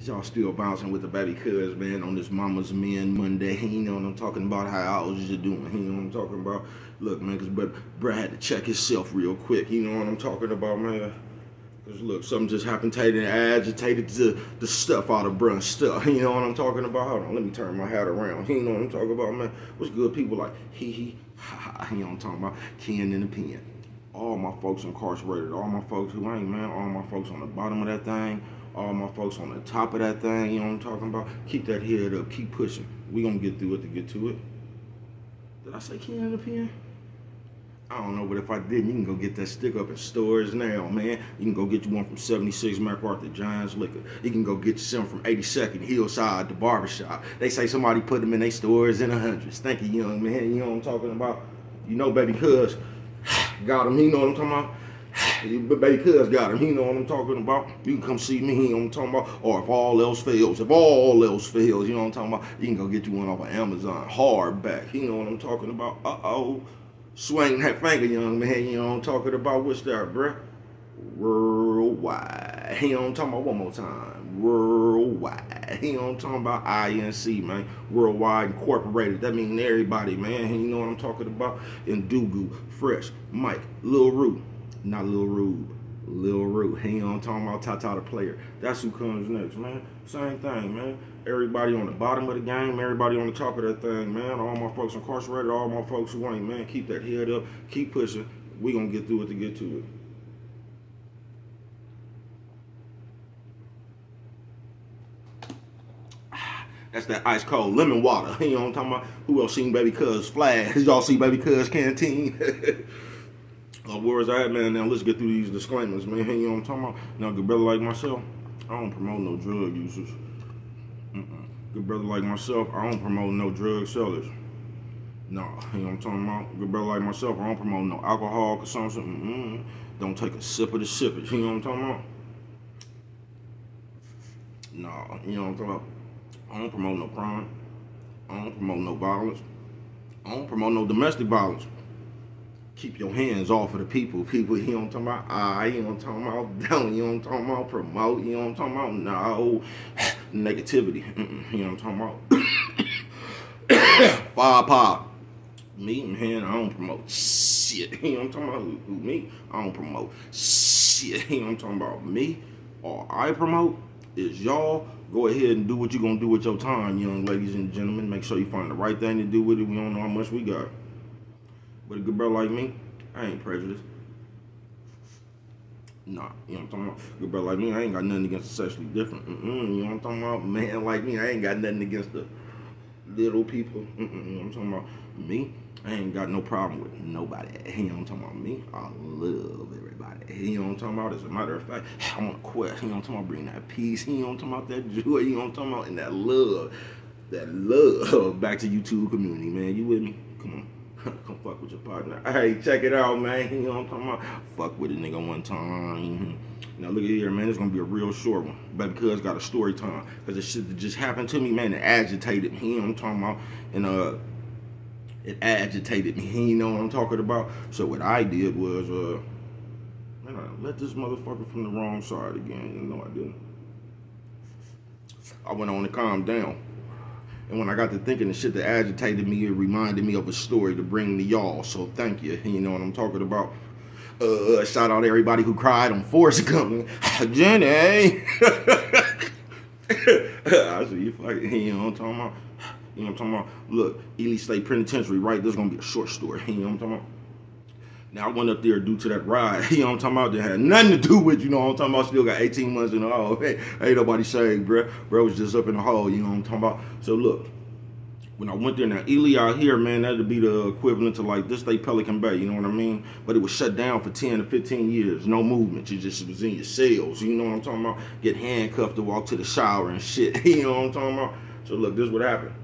Y'all still bouncing with the baby cuz, man, on this Mama's Men Monday. You know what I'm talking about, how I was just doing. You know what I'm talking about? Look, man, because bruh had to check himself real quick. You know what I'm talking about, man? Because, look, something just happened, agitated the stuff out of bruh's stuff. You know what I'm talking about? Hold on, let me turn my hat around. You know what I'm talking about, man? What's good? People like, hee, ha, ha. You know what I'm talking about? Ken in the pen. All my folks incarcerated, all my folks who ain't, man, all my folks on the bottom of that thing, all my folks on the top of that thing, you know what I'm talking about? Keep that head up, keep pushing. We gonna get through it to get to it. Did I say Ken in the pen? I don't know, but if I didn't, you can go get that stick up in stores now, man. You can go get you one from 76 MacArthur Giants Liquor. You can go get you some from 82nd Hillside, the barbershop. They say somebody put them in their stores in the hundreds. Thank you, young man. You know what I'm talking about? You know, baby cuz got him. You know what I'm talking about? Baby cuz got him. You know what I'm talking about? You can come see me. You know what I'm talking about? Or if all else fails, you know what I'm talking about? You can go get you one off of Amazon, hardback. You know what I'm talking about? Uh-oh. Swing that finger, young man. You know what I'm talking about? What's that, bruh? Worldwide. You know what I'm talking about? One more time. Worldwide. You know what I'm talking about? INC, man. Worldwide Incorporated. That means everybody, man. You know what I'm talking about? Indugu, Fresh, Mike, Lil Rue. Not Lil Rube. Lil Rue. You know what I'm talking about? Tata the player. That's who comes next, man. Same thing, man. Everybody on the bottom of the game, everybody on the top of that thing, man. All my folks incarcerated, all my folks who ain't, man. Keep that head up. Keep pushing. We gonna get through it to get to it. That's that ice cold lemon water. You know what I'm talking about? Who else seen Baby Cuz Flash? Y'all see Baby Cuz Canteen? Where is I at, man? Now let's get through these disclaimers, man. You know what I'm talking about? Now, good brother like myself, I don't promote no drug users. Good brother like myself, I don't promote no drug sellers. No, you know what I'm talking about? Good brother like myself, I don't promote no alcohol consumption. Don't take a sip of the sippage. You know what I'm talking about? No, you know what I'm talking about? I don't promote no crime. I don't promote no violence. I don't promote no domestic violence. Keep your hands off of the people. People, you know what I'm talking about? You know what I'm talking about? Don't, you know what I'm talking about? Promote, you know what I'm talking about? No. Negativity. You know what I'm talking about? Fire pop. Me, man, I don't promote shit. You know what I'm talking about? Who me? I don't promote shit. You know what I'm talking about? Me, all I promote is y'all go ahead and do what you're going to do with your time, young ladies and gentlemen. Make sure you find the right thing to do with it. We don't know how much we got. But a good brother like me, I ain't prejudiced. Nah, you know what I'm talking about? Good brother like me, I ain't got nothing against the sexually different. You know what I'm talking about? Man like me, I ain't got nothing against the little people. You know what I'm talking about? Me, I ain't got no problem with nobody. You know what I'm talking about? Me, I love everybody. You know what I'm talking about? As a matter of fact, I'm on a quest. You know what I'm talking about? Bring that peace. You know what I'm talking about? That joy. You know what I'm talking about? And that love. That love back to YouTube community, man. You with me? Come on. Come fuck with your partner. Hey, check it out, man. You know what I'm talking about? Fuck with a nigga one time. Now look at here, man. It's gonna be a real short one. Baby cuz got a story time. Cause the shit that just happened to me, man, it agitated me. You know what I'm talking about? And it agitated me. You know what I'm talking about? So what I did was man, I let this motherfucker from the wrong side again. You know I didn't. I went on to calm down. And when I got to thinking the shit that agitated me, it reminded me of a story to bring to y'all. So thank you. You know what I'm talking about. Shout out to everybody who cried on Forrest Gump. Jenny. I see you fucking. You know what I'm talking about. You know what I'm talking about. Look, Ely State Penitentiary, right? This is gonna be a short story. You know what I'm talking about. Now I went up there due to that ride. You know what I'm talking about. That had nothing to do with, you know what I'm talking about. Still got 18 months in the hole. Hey, ain't nobody saved, bruh. Bro was just up in the hole. You know what I'm talking about. So look, when I went there, now Ely out here, man, that'd be the equivalent to like this state Pelican Bay. You know what I mean? But it was shut down for 10 to 15 years. No movement. You just was in your cells. You know what I'm talking about. Get handcuffed to walk to the shower and shit. You know what I'm talking about. So look, this is what happened.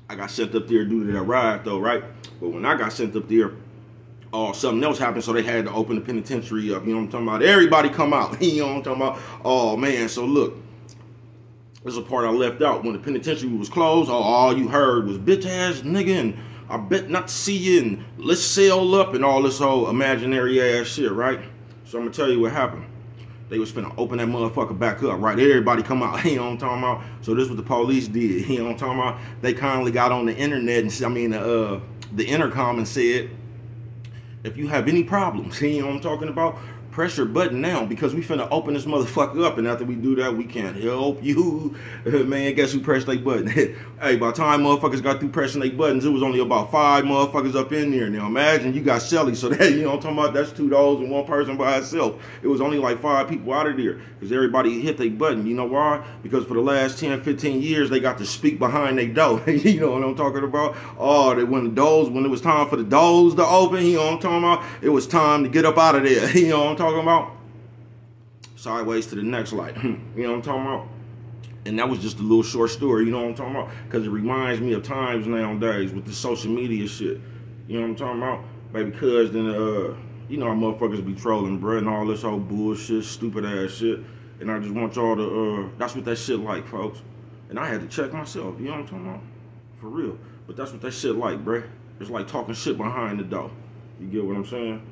I got sent up there due to that ride, though, right? But when I got sent up there, something else happened, so they had to open the penitentiary up. You know what I'm talking about? Everybody come out. You know what I'm talking about? Oh, man. So, look, there's a part I left out. When the penitentiary was closed, all you heard was bitch-ass nigga and I bet not to see you, and let's sail up, and all this whole imaginary ass shit, right? So I'm gonna tell you what happened. They was finna open that motherfucker back up, right? Everybody come out, you know what I'm talking about? So this is what the police did, you know what I'm talking about? They kindly got on the internet and the intercom and said, if you have any problems, you know what I'm talking about? Press your button now, because we finna open this motherfucker up, and after we do that, we can't help you. Man, guess who pressed their button? Hey, by the time motherfuckers got through pressing their buttons, it was only about 5 motherfuckers up in there. Now imagine you got Shelly, so that, you know what I'm talking about, that's 2 dogs and 1 person by itself. It was only like 5 people out of there, because everybody hit their button. You know why? Because for the last 10, 15 years, they got to speak behind their door. You know what I'm talking about? Oh, when it was time for the doors to open, you know what I'm talking about? It was time to get up out of there. You know what I'm talking about? Sideways to the next light. You know what I'm talking about? And that was just a little short story, you know what I'm talking about? Because it reminds me of times nowadays with the social media shit. You know what I'm talking about? Baby, cuz then, you know how motherfuckers be trolling, bruh, and all this whole bullshit, stupid ass shit. And I just want y'all to, that's what that shit like, folks. And I had to check myself, you know what I'm talking about? For real. But that's what that shit like, bruh. It's like talking shit behind the door. You get what I'm saying?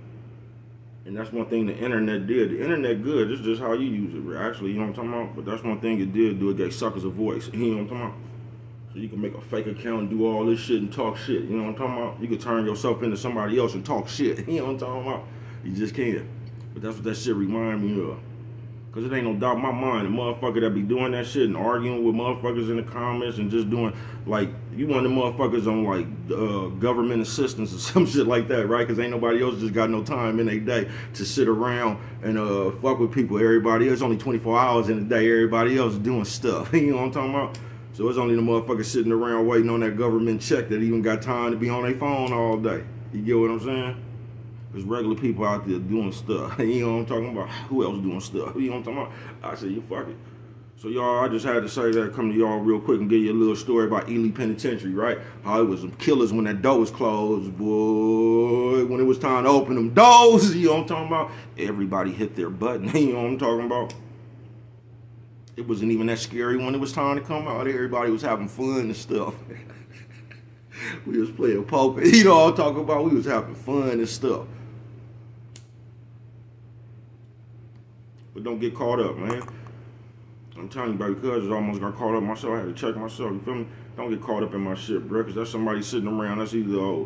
And that's one thing the internet did. The internet good, it's just how you use it, actually, you know what I'm talking about? But that's one thing it did do, it gave suckers a voice, you know what I'm talking about? So you can make a fake account and do all this shit and talk shit, you know what I'm talking about? You can turn yourself into somebody else and talk shit, you know what I'm talking about? You just can't. But that's what that shit remind me of. Because it ain't no doubt in my mind, the motherfucker that be doing that shit and arguing with motherfuckers in the comments and just doing, like, you one of the motherfuckers on, like, government assistance or some shit like that, right? Because ain't nobody else just got no time in their day to sit around and fuck with people. Everybody else, only 24 hours in a day, everybody else is doing stuff. You know what I'm talking about? So it's only the motherfuckers sitting around waiting on that government check that even got time to be on their phone all day. You get what I'm saying? There's regular people out there doing stuff. You know what I'm talking about? Who else doing stuff? You know what I'm talking about? I said, you fuck it. So y'all, I just had to say that, come to y'all real quick and give you a little story about Ely Penitentiary, right? How it was some killers when that door was closed, boy. When it was time to open them doors, you know what I'm talking about? Everybody hit their button, you know what I'm talking about? It wasn't even that scary when it was time to come out. Everybody was having fun and stuff. We was playing poker, you know what I'm talking about? We was having fun and stuff. But don't get caught up, man. I'm telling you, baby, cuz I almost got caught up myself. I had to check myself, you feel me? Don't get caught up in my shit, bro, because that's somebody sitting around. That's either a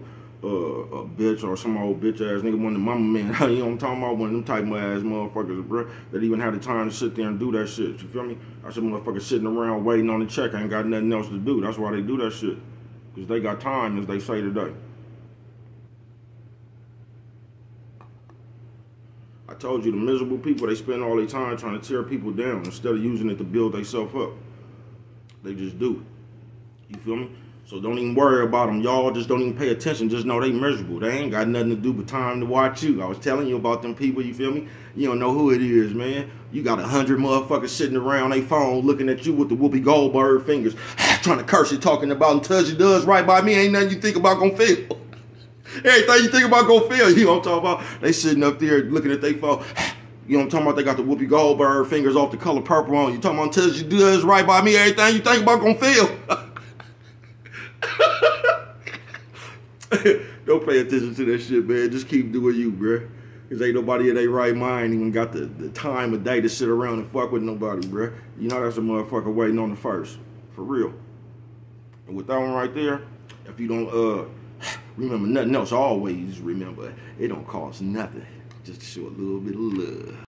bitch or some old bitch ass nigga, one of the mama men. You know what I'm talking about? One of them type of ass motherfuckers, bro, that even had the time to sit there and do that shit. You feel me? I said motherfuckers sitting around waiting on the check. I ain't got nothing else to do. That's why they do that shit. Because they got time, as they say today. I told you, the miserable people, they spend all their time trying to tear people down instead of using it to build themselves up. They just do. You feel me? So don't even worry about them. Y'all just don't even pay attention. Just know they miserable. They ain't got nothing to do but time to watch you. I was telling you about them people, you feel me? You don't know who it is, man. You got 100 motherfuckers sitting around their phone looking at you with the Whoopi Goldberg fingers, trying to curse you, talking about until she does right by me. Ain't nothing you think about gonna fail. Everything you think about gonna fail. You know what I'm talking about? They sitting up there looking at their phone. You know what I'm talking about? They got the Whoopi Goldberg fingers off the color purple on. You talking about until she does right by me, everything you think about gonna fail. Don't pay attention to that shit, man. Just keep doing you, bruh. Because ain't nobody in their right mind even got the time of day to sit around and fuck with nobody, bruh. You know that's a motherfucker waiting on the first. For real. And with that one right there, if you don't remember nothing else, always remember, it don't cost nothing just to show a little bit of love.